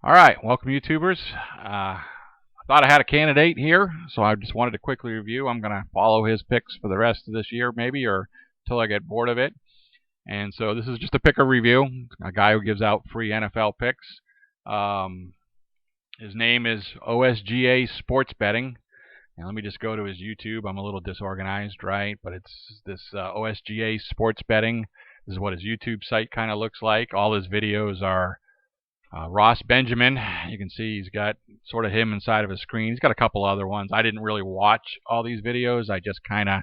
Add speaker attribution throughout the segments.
Speaker 1: All right, welcome YouTubers. I thought I had a candidate here, so I just wanted to quickly review. I'm going to follow his picks for the rest of this year, maybe, or until I get bored of it. And so this is just a picker review. A guy who gives out free NFL picks. His name is OSGA Sportbetting. And let me just go to his YouTube. I'm a little disorganized, right? But it's this OSGA Sportsbetting. This is what his YouTube site kind of looks like. All his videos are Ross Benjamin. You can see he's got sort of him inside of his screen. He's got a couple other ones. I didn't really watch all these videos. I just kind of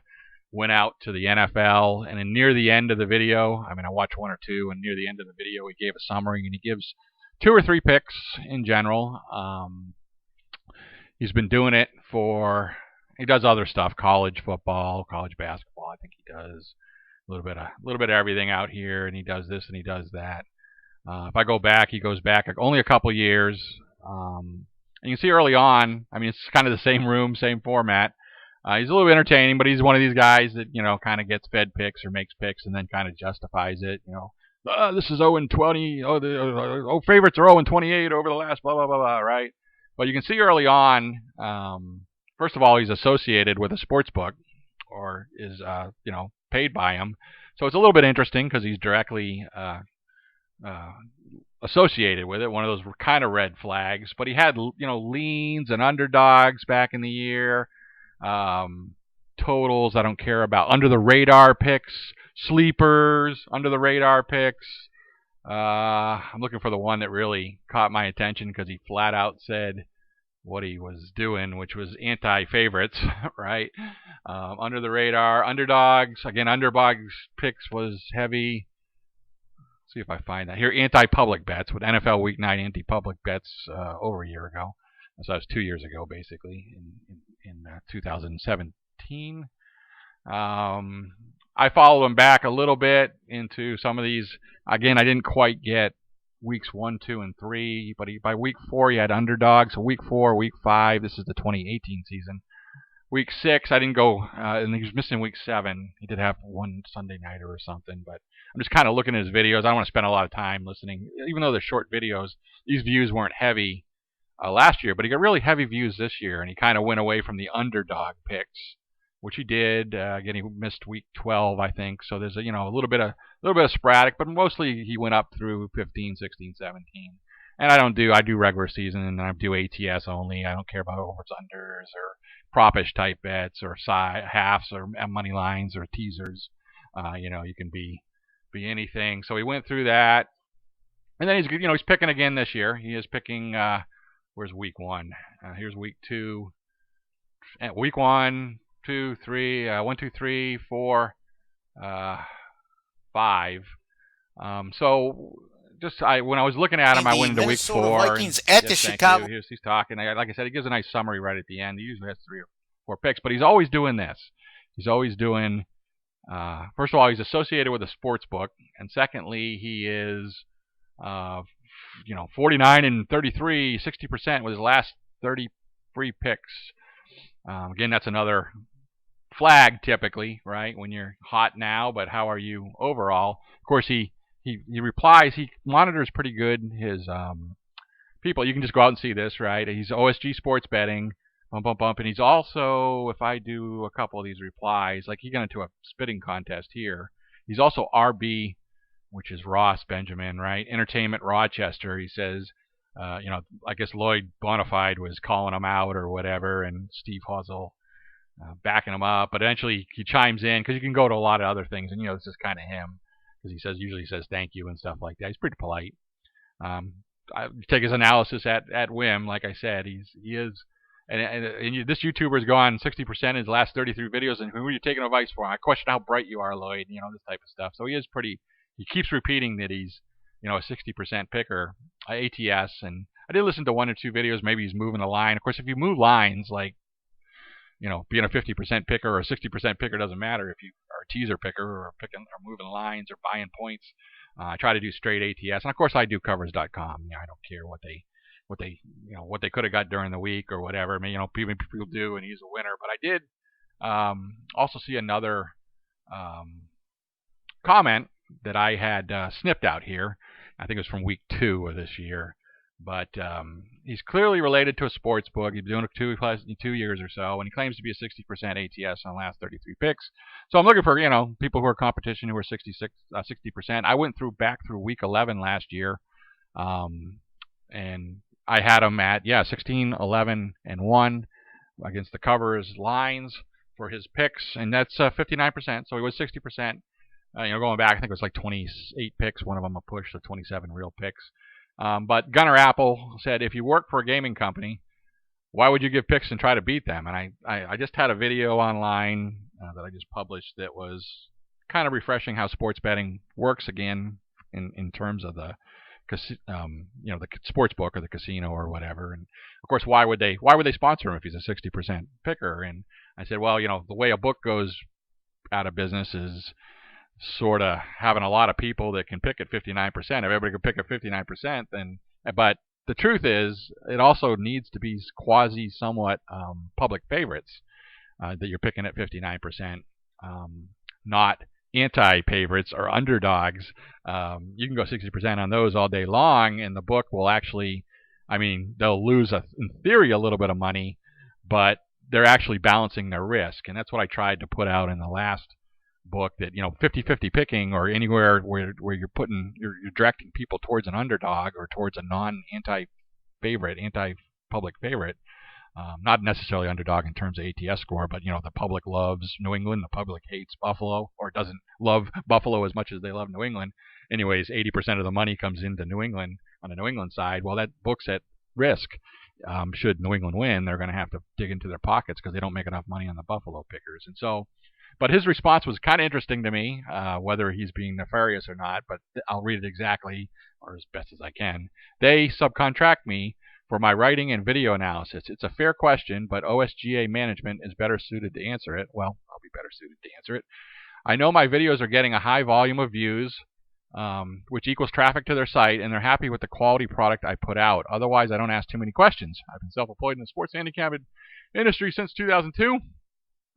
Speaker 1: went out to the NFL, and then near the end of the video, I watched one or two, and near the end of the video, he gave a summary, and he gives 2 or 3 picks in general. He's been doing it he does other stuff, college football, college basketball. I think he does a little bit of everything out here, and he does this and he does that. If I go back, he goes back only a couple years. And you can see early on, it's kind of the same room, same format. He's a little bit entertaining, but he's one of these guys that, kind of gets fed picks or makes picks and then kind of justifies it. This is 0-20. Favorites are 0-28 over the last blah, blah, blah, blah, right? But you can see early on, first of all, he's associated with a sports book or is, paid by him. So it's a little bit interesting because he's directly associated with it, one of those kind of red flags. But he had, leans and underdogs back in the year, totals I don't care about, under the radar picks, sleepers, under the radar picks. I'm looking for the one that really caught my attention because he flat out said what he was doing, which was anti-favorites, right? Under the radar, underdogs. Again, underdogs picks was heavy. See if I find that here. Anti-public bets with NFL Week 9 anti-public bets over a year ago. So that was 2 years ago, basically, in 2017. I followed him back a little bit into some of these. Again, I didn't quite get weeks 1, 2, and 3, but by week 4 he had underdogs. So week 4, week 5. This is the 2018 season. Week 6, I didn't go, and he was missing week 7. He did have one Sunday nighter or something, but I'm just kind of looking at his videos. I don't want to spend a lot of time listening, even though they're short videos. These views weren't heavy last year, but he got really heavy views this year, and he kind of went away from the underdog picks, which he did. Again, he missed week 12, I think. So there's a little bit of sporadic, but mostly he went up through 15, 16, 17. And I do regular season, and I do ATS only. I don't care about overs, unders, or propish type bets, or halves, or money lines, or teasers. You can be anything. So he went through that, and then he's picking again this year. He is picking. Where's week 1? Here's week 2. Week 1, 2, 3. 1, 2, 3, 4, 5. So. When I was looking at him, I went into week 4.
Speaker 2: Vikings at the Chicago.
Speaker 1: He's talking. Like I said, he gives a nice summary right at the end. He usually has 3 or 4 picks, but he's always doing this. He's always doing. First of all, he's associated with a sports book, and secondly, he is, 49 and 33, 60% with his last 33 picks. Again, that's another flag typically, right? When you're hot now, but how are you overall? Of course, he replies. He monitors pretty good his people. You can just go out and see this, right? He's OSG Sportsbetting, and he's also, if I do a couple of these replies, like he got into a spitting contest here. He's also RB, which is Ross Benjamin, right? Entertainment Rochester. He says, I guess Lloyd Bonafide was calling him out or whatever, and Steve Huzzle backing him up. But eventually he chimes in because you can go to a lot of other things, and this is kind of him. Because he usually says thank you and stuff like that. He's pretty polite. I take his analysis at whim. Like I said, he is. And this YouTuber's gone 60% in his last 33 videos. And who are you taking advice for? I question how bright you are, Lloyd. This type of stuff. So he is pretty. He keeps repeating that he's a 60% picker, ATS. And I did listen to 1 or 2 videos. Maybe he's moving the line. Of course, if you move lines, like being a 50% picker or a 60% picker doesn't matter if you are a teaser picker or moving lines or buying points. I try to do straight ATS, and of course I do covers.com. I don't care what they could have got during the week or whatever. People do, and he's a winner. But I did also see another comment that I had snipped out here. I think it was from week 2 of this year. But he's clearly related to a sports book. He's been doing it 2 years or so, and he claims to be a 60% ATS on the last 33 picks. So I'm looking for people who are competition who are 60%. I went back through week 11 last year, and I had him at 16, 11, and 1 against the covers lines for his picks, and that's 59%. So he was 60%. Going back, I think it was like 28 picks. One of them a push, so 27 real picks. But Gunnar Apple said, if you work for a gaming company, why would you give picks and try to beat them? And I just had a video online that I just published that was kind of refreshing how sports betting works again in terms of the the sports book or the casino or whatever. And of course, why would they sponsor him if he's a 60% picker? And I said, well, the way a book goes out of business is sort of having a lot of people that can pick at 59%. If everybody could pick at 59%, but the truth is, it also needs to be somewhat public favorites that you're picking at 59%, not anti-favorites or underdogs. You can go 60% on those all day long, and the book will actually, they'll lose, in theory, a little bit of money, but they're actually balancing their risk. And that's what I tried to put out in the last book, that 50-50 picking, or anywhere where you're directing people towards an underdog or towards a anti-public favorite, not necessarily underdog in terms of ATS score, but the public loves New England, the public hates Buffalo, or doesn't love Buffalo as much as they love New England. Anyways, 80% of the money comes into New England on the New England side. Well, that book's at risk. Should New England win, they're going to have to dig into their pockets because they don't make enough money on the Buffalo pickers. And so, but his response was kind of interesting to me, whether he's being nefarious or not, but I'll read it exactly, or as best as I can. They subcontract me for my writing and video analysis. It's a fair question, but OSGA management is better suited to answer it. Well, I'll be better suited to answer it. I know my videos are getting a high volume of views, which equals traffic to their site, and they're happy with the quality product I put out. Otherwise, I don't ask too many questions. I've been self-employed in the sports handicapping industry since 2002.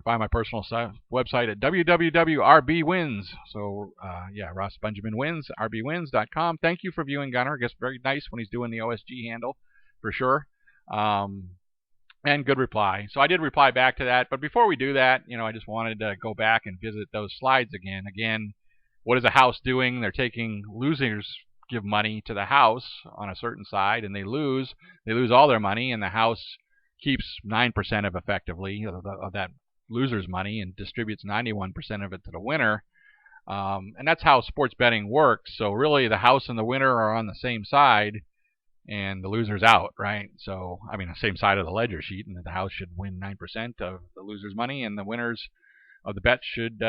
Speaker 1: Find my personal website at www.rbwins. So, Ross Benjamin wins, rbwins.com. Thank you for viewing, Gunnar. I guess very nice when he's doing the OSG handle, for sure. And good reply. So I did reply back to that. But before we do that, I just wanted to go back and visit those slides again. Again, what is the house doing? They're taking losers, give money to the house on a certain side, and they lose all their money, and the house keeps 9% of effectively of that loser's money and distributes 91% of it to the winner. And that's how sports betting works. So really, the house and the winner are on the same side, and the loser's out, right? So, the same side of the ledger sheet, and the house should win 9% of the loser's money, and the winners of the bet should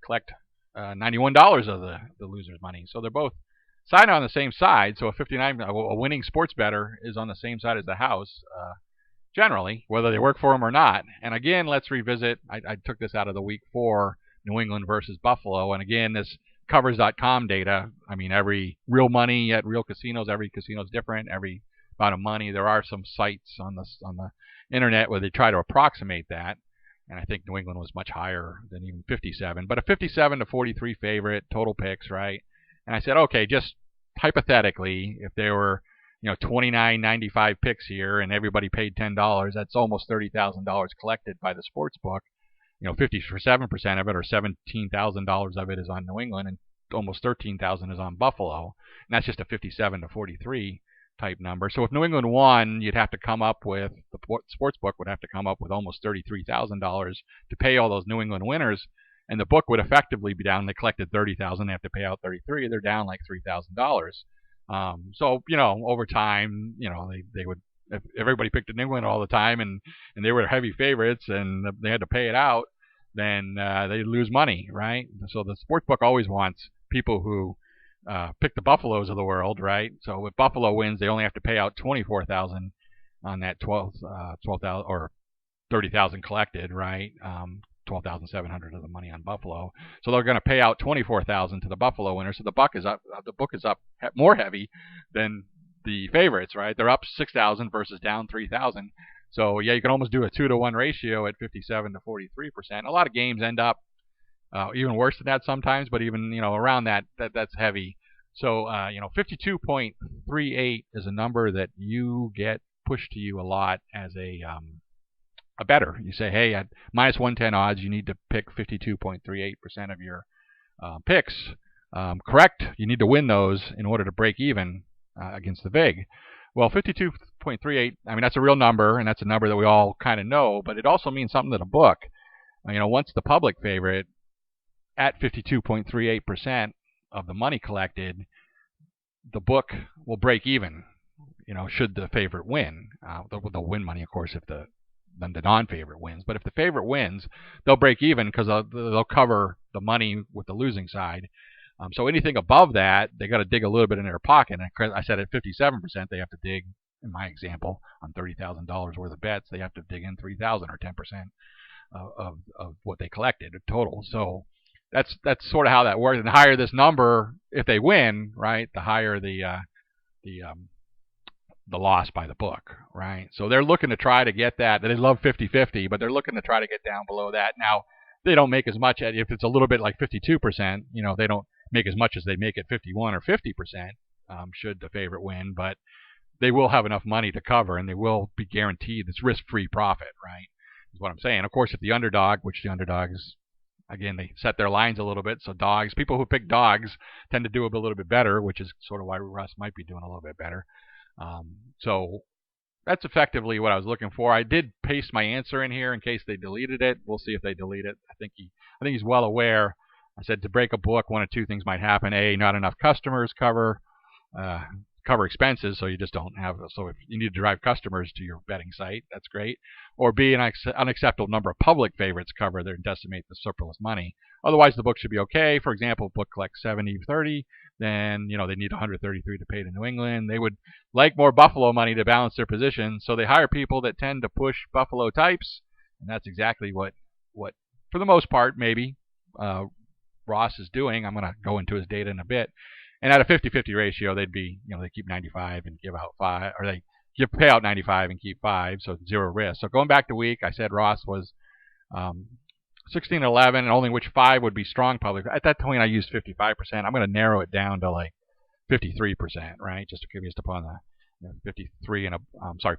Speaker 1: collect $91 of the loser's money. So they're both signed on the same side. So a winning sports bettor is on the same side as the house, generally, whether they work for them or not. And again, let's revisit. I took this out of the week 4 New England versus Buffalo, and again, this covers.com data. Every real money at real casinos, every casino is different. Every amount of money, there are some sites on the internet where they try to approximate that, and I think New England was much higher than even 57, but a 57-43 favorite, total picks, right? And I said, okay, just hypothetically, if there were 29.95 picks here, and everybody paid $10. That's almost $30,000 collected by the sports book. 57% of it, or $17,000 of it, is on New England, and almost $13,000 is on Buffalo. And that's just a 57-43 type number. So if New England won, you'd have to come up with, the sports book would have to come up with almost $33,000 to pay all those New England winners, and the book would effectively be down. They collected $30,000, they have to pay out $33,000. They're down like $3,000. So, over time, they would, if everybody picked New England all the time and they were heavy favorites and they had to pay it out, then they lose money, right? So the sportsbook always wants people who pick the Buffaloes of the world, right? So if Buffalo wins, they only have to pay out $24,000 on that 12,000 or 30,000 collected, right? 12,700 of the money on Buffalo. So they're going to pay out $24,000 to the Buffalo winner. So the book is up more heavy than the favorites, right? They're up 6,000 versus down 3,000. So yeah, you can almost do a 2-to-1 ratio at 57-43%. A lot of games end up even worse than that sometimes, but even around that's heavy. So 52.38 is a number that you get pushed to you a lot as a bettor. You say, hey, at minus 110 odds, you need to pick 52.38% of your picks correct. You need to win those in order to break even against the VIG. Well, 52.38, I mean, that's a real number, and that's a number that we all kind of know, but it also means something to the book. Once the public favorite at 52.38% of the money collected, the book will break even, should the favorite win. They'll win money, of course, if the non-favorite wins. But if the favorite wins, they'll break even because they'll cover the money with the losing side. So anything above that, they got to dig a little bit in their pocket. And I said at 57%, they have to dig, in my example, on $30,000 worth of bets, they have to dig in $3,000 or 10% of what they collected total. So that's sort of how that works. And the higher this number, if they win, right, the higher the loss by the book, right? So they're looking to try to get that. They love 50-50, but they're looking to try to get down below that. Now, they don't make as much if it's a little bit like 52%, they don't make as much as they make at 51 or 50%, should the favorite win, but they will have enough money to cover, and they will be guaranteed this risk-free profit, right, is what I'm saying. Of course, if the underdog, which the underdogs, again, they set their lines a little bit, so people who pick dogs tend to do a little bit better, which is sort of why Russ might be doing a little bit better. So that's effectively what I was looking for. I did paste my answer in here in case they deleted it. We'll see if they delete it. I think he's well aware. I said to break a book, one of two things might happen. A, not enough customers cover expenses, so you just don't have. So if you need to drive customers to your betting site, that's great. Or B, an unacceptable number of public favorites cover there and decimate the surplus money. Otherwise, the book should be okay. For example, if the book collects 70-30, then they need 133 to pay to New England. They would like more Buffalo money to balance their position, so they hire people that tend to push Buffalo types, and that's exactly what for the most part, maybe Ross is doing. I'm going to go into his data in a bit. And at a 50-50 ratio, they'd be, they keep 95 and give out 5, or they pay out 95 and keep 5, so it's zero risk. So going back to week, I said Ross was 16-11, and only which 5 would be strong public. At that point, I used 55%. I'm going to narrow it down to like 53%, right? Just to give you upon the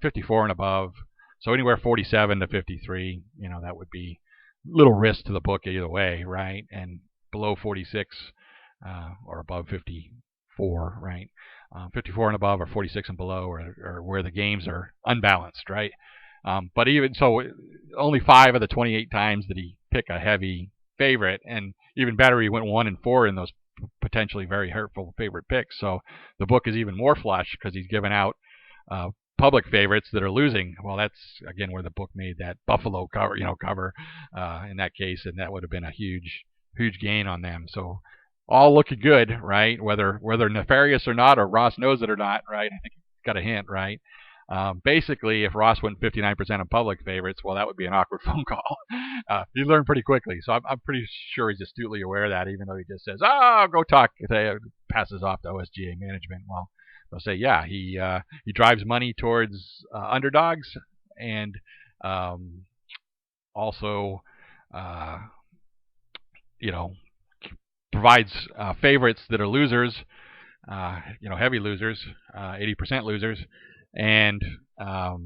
Speaker 1: 54 and above. So anywhere 47 to 53, that would be little risk to the book either way, right? And below 46 or above 54, right? 54 and above, or 46 and below, or where the games are unbalanced, right? But even so, only 5 of the 28 times did he pick a heavy favorite, and even better, he went 1 and 4 in those potentially very hurtful favorite picks. So the book is even more flush because he's given out public favorites that are losing. Well, that's again where the book made that Buffalo cover in that case, and that would have been a huge gain on them. So all looking good, right? Whether nefarious or not, or Ross knows it or not, right? I think you got a hint, right? Basically, if Ross went 59% on public favorites, well, that would be an awkward phone call. You learn pretty quickly, so I'm pretty sure he's astutely aware of that, even though he just says, "Oh, go talk." He passes off to OSGA management. Well, they'll say, "Yeah, he drives money towards underdogs, and also, provides favorites that are losers, heavy losers, 80% losers." And the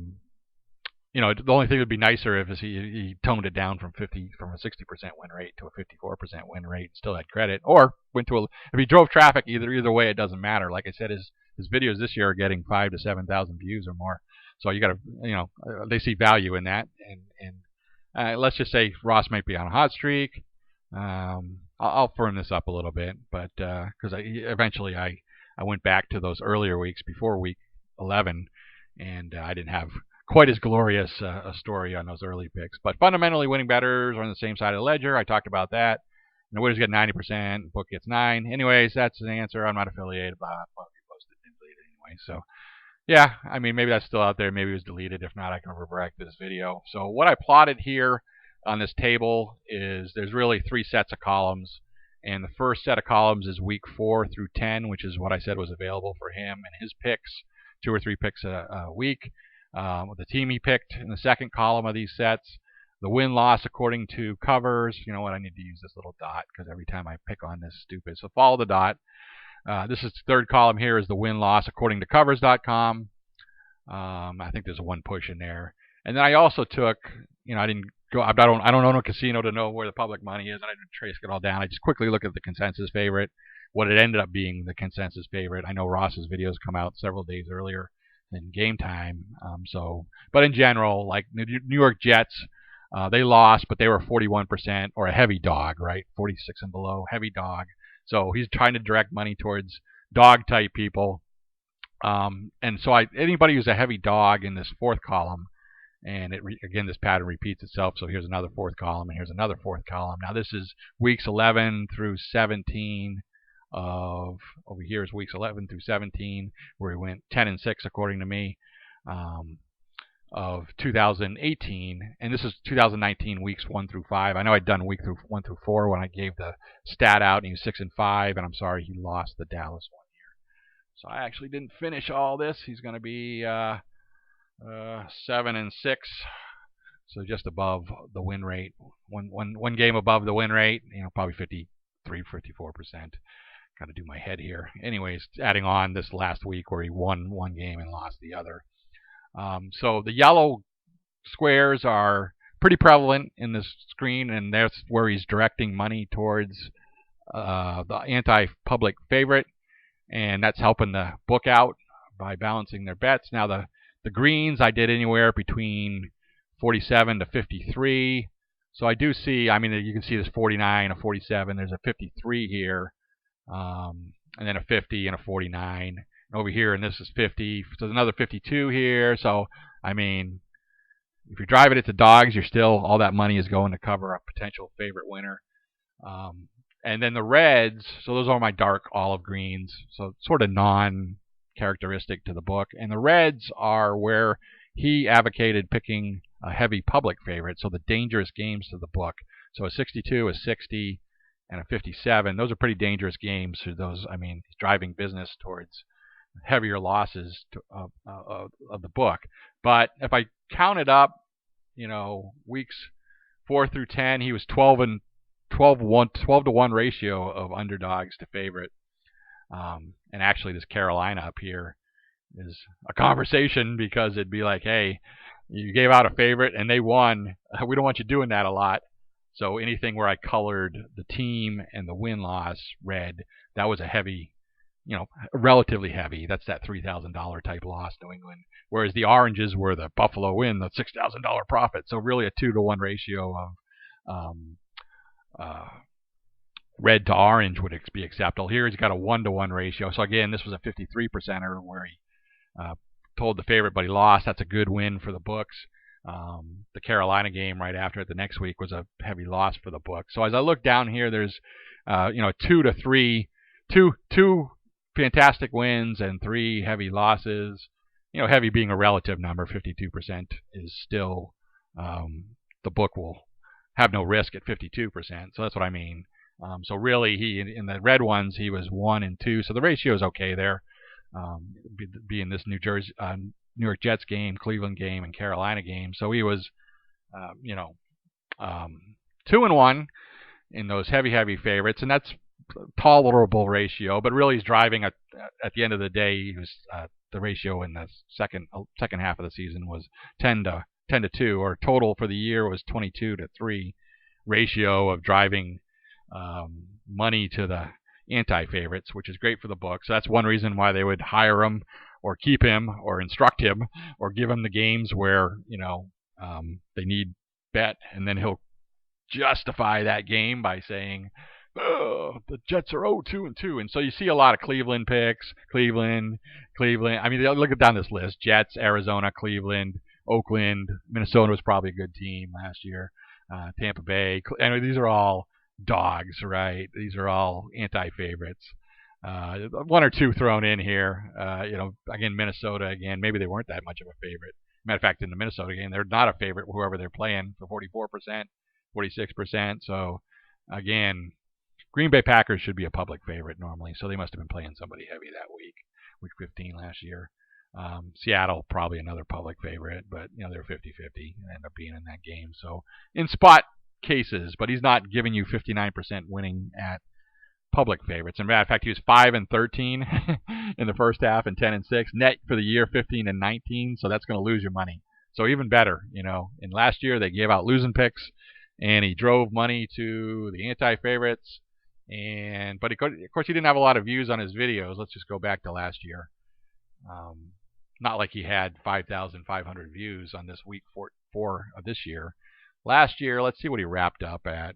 Speaker 1: only thing that would be nicer if he toned it down from a 60% win rate to a 54% win rate, still had credit, or went to if he drove traffic. Either way, it doesn't matter. Like I said, his videos this year are getting 5,000 to 7,000 views or more. So you got to, they see value in that. And let's just say Ross might be on a hot streak. I'll firm this up a little bit, but because eventually I went back to those earlier weeks before week 11, and I didn't have quite as glorious a story on those early picks. But fundamentally, winning bettors are on the same side of the ledger. I talked about that. And the winners get 90%, the book gets 9. Anyways, that's the answer. I'm not affiliated, but I'll be posted and deleted anyway. So yeah, I mean, maybe that's still out there. Maybe it was deleted. If not, I can revert back to this video. So what I plotted here on this table is there's really 3 sets of columns. And the first set of columns is week 4 through 10, which is what I said was available for him and his picks, 2 or 3 picks a week. The team he picked in the second column of these sets, the win-loss according to covers. You know what? I need to use this little dot because every time I pick on this stupid. So follow the dot. This is the third column here is the win-loss according to covers.com. I think there's a one push in there. And then I also took, I didn't go, I don't own a casino to know where the public money is, and I didn't trace it all down. I just quickly looked at the consensus favorite, what it ended up being the consensus favorite. I know Ross's videos come out several days earlier than game time. But in general, like the New York Jets, they lost, but they were 41% or a heavy dog, right? 46 and below, heavy dog. So he's trying to direct money towards dog type people. And so anybody who's a heavy dog in this fourth column, and again, this pattern repeats itself. So here's another fourth column, and here's another fourth column. Now this is weeks 11 through 17 over here is weeks 11 through 17, where we went 10 and 6 according to me, of 2018, and this is 2019 weeks 1 through 5. I know I'd done week 1 through 4 when I gave the stat out, and he was 6 and 5, and I'm sorry he lost the Dallas one here. So I actually didn't finish all this. He's going to be 7 and 6, so just above the win rate. One game above the win rate. Probably 53, 54%. Got to do my head here. Anyways, adding on this last week where he won one game and lost the other. So the yellow squares are pretty prevalent in this screen, and that's where he's directing money towards the anti-public favorite, and that's helping the book out by balancing their bets. Now the greens I did anywhere between 47 to 53. So I do see, you can see this 49, a 47. There's a 53 here, and then a 50 and a 49. Over here, and this is 50. So there's another 52 here. So, if you're driving it to dogs, all that money is going to cover a potential favorite winner. And then the reds, so those are my dark olive greens. So sort of non-characteristic to the book. And the reds are where he advocated picking a heavy public favorite. So the dangerous games to the book. So a 62, a 60, and a 57. Those are pretty dangerous games. So those, he's driving business towards heavier losses of the book. But if I count it up, weeks 4 through 10, he was 12 to 1 ratio of underdogs to favorite. And actually, this Carolina up here is a conversation, because it'd be like, hey, you gave out a favorite and they won. We don't want you doing that a lot. So anything where I colored the team and the win-loss red, that was a heavy, relatively heavy. That's that $3,000 type loss, New England. Whereas the oranges were the Buffalo win, the $6,000 profit. So really a 2 to 1 ratio of red to orange would be acceptable. Here he's got a 1 to 1 ratio. So again, this was a 53%er where he told the favorite, but he lost. That's a good win for the books. The Carolina game right after it the next week was a heavy loss for the book. So as I look down here, there's 2 to 3, two fantastic wins and 3 heavy losses. Heavy being a relative number, 52% is still, the book will have no risk at 52%. So that's what I mean. So really, he in the red ones, he was 1 and 2. So the ratio is okay there. Being this New York Jets game, Cleveland game, and Carolina game. So he was, 2 and 1 in those heavy favorites, and that's tolerable ratio. But really, he's driving at the end of the day. He was the ratio in the second half of the season was 10 to 2, or total for the year was 22 to 3 ratio of driving money to the anti-favorites, which is great for the book. So that's one reason why they would hire him or keep him or instruct him or give him the games where they need bet, and then he'll justify that game by saying, oh, the Jets are 2-2. And so you see a lot of Cleveland picks. Cleveland. Look down this list. Jets, Arizona, Cleveland, Oakland. Minnesota was probably a good team last year. Tampa Bay. These are all dogs, right? These are all anti-favorites. 1 or 2 thrown in here. Again, Minnesota, maybe they weren't that much of a favorite. Matter of fact, in the Minnesota game, they're not a favorite, whoever they're playing, for 44%, 46%. So, again, Green Bay Packers should be a public favorite normally, so they must have been playing somebody heavy that week 15 last year. Seattle, probably another public favorite, but they're 50-50 and end up being in that game. So in spot cases, but he's not giving you 59% winning at public favorites. As a matter of fact, he was 5 and 13 in the first half and 10 and 6. Net for the year 15 and 19. So that's going to lose you money. So even better, you know. In last year they gave out losing picks, and he drove money to the anti-favorites. But of course he didn't have a lot of views on his videos. Let's just go back to last year. Not like he had 5,500 views on this week 4 of this year. Last year, let's see what he wrapped up at.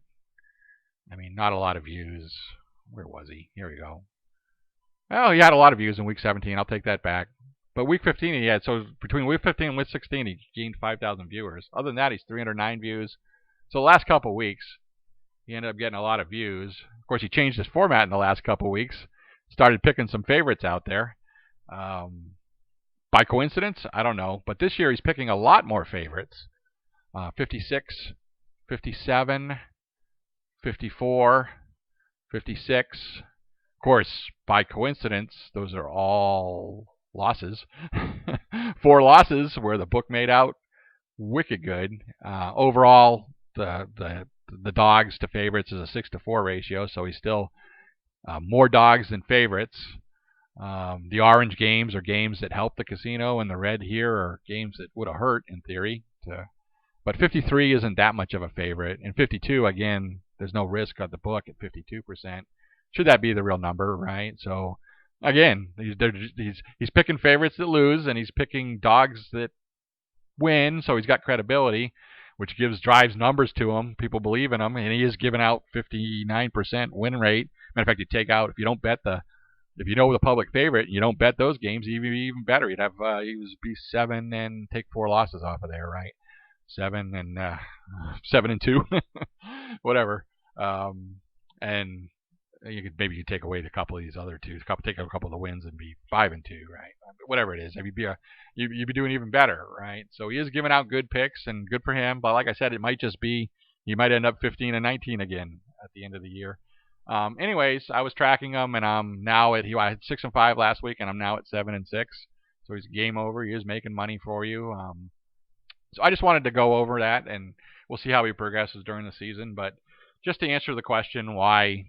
Speaker 1: I mean, not a lot of views. Where was he? Here we go. Well, he had a lot of views in week 17. I'll take that back. But week 15 he had, so between week 15 and week 16 he gained 5,000 viewers. Other than that, he's 309 views. So the last couple weeks, he ended up getting a lot of views. Of course, he changed his format in the last couple weeks. Started picking some favorites out there. By coincidence? I don't know. But this year he's picking a lot more favorites. 56, 57, 54, 56. Of course, by coincidence, those are all losses. 4 losses where the book made out wicked good. Overall, the dogs to favorites is a 6-to-4 ratio, so he's still more dogs than favorites. The orange games are games that help the casino, and the red here are games that would have hurt in theory. But 53 isn't that much of a favorite, and 52, again, there's no risk on the book at 52%. Should that be the real number, right? So again, he's picking favorites that lose, and he's picking dogs that win, so he's got credibility, which drives numbers to him. People believe in him, and he is giving out 59% win rate. Matter of fact, if you don't bet if you know the public favorite and you don't bet those games, even better. You'd have he would be 7 and take 4 losses off of there, right? 7 and 2, whatever. And maybe you take away a couple of these other two, take a couple of the wins and be 5 and 2, right? Whatever it is, I mean, you'd be doing even better, right? So he is giving out good picks, and good for him. But like I said, it might just be he might end up 15 and 19 again at the end of the year. Anyways, I was tracking him, and I'm now I had 6 and 5 last week, and I'm now at 7 and 6. So he's game over. He is making money for you. So I just wanted to go over that, and we'll see how he progresses during the season. But just to answer the question why,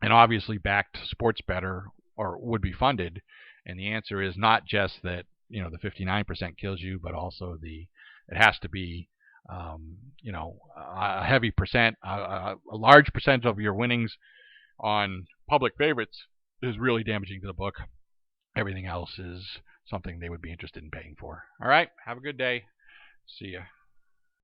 Speaker 1: and obviously backed sports better or would be funded, and the answer is not just that the 59% kills you, but also it has to be a heavy percent, a large percent of your winnings on public favorites is really damaging to the book. Everything else is something they would be interested in paying for. All right, have a good day. See ya.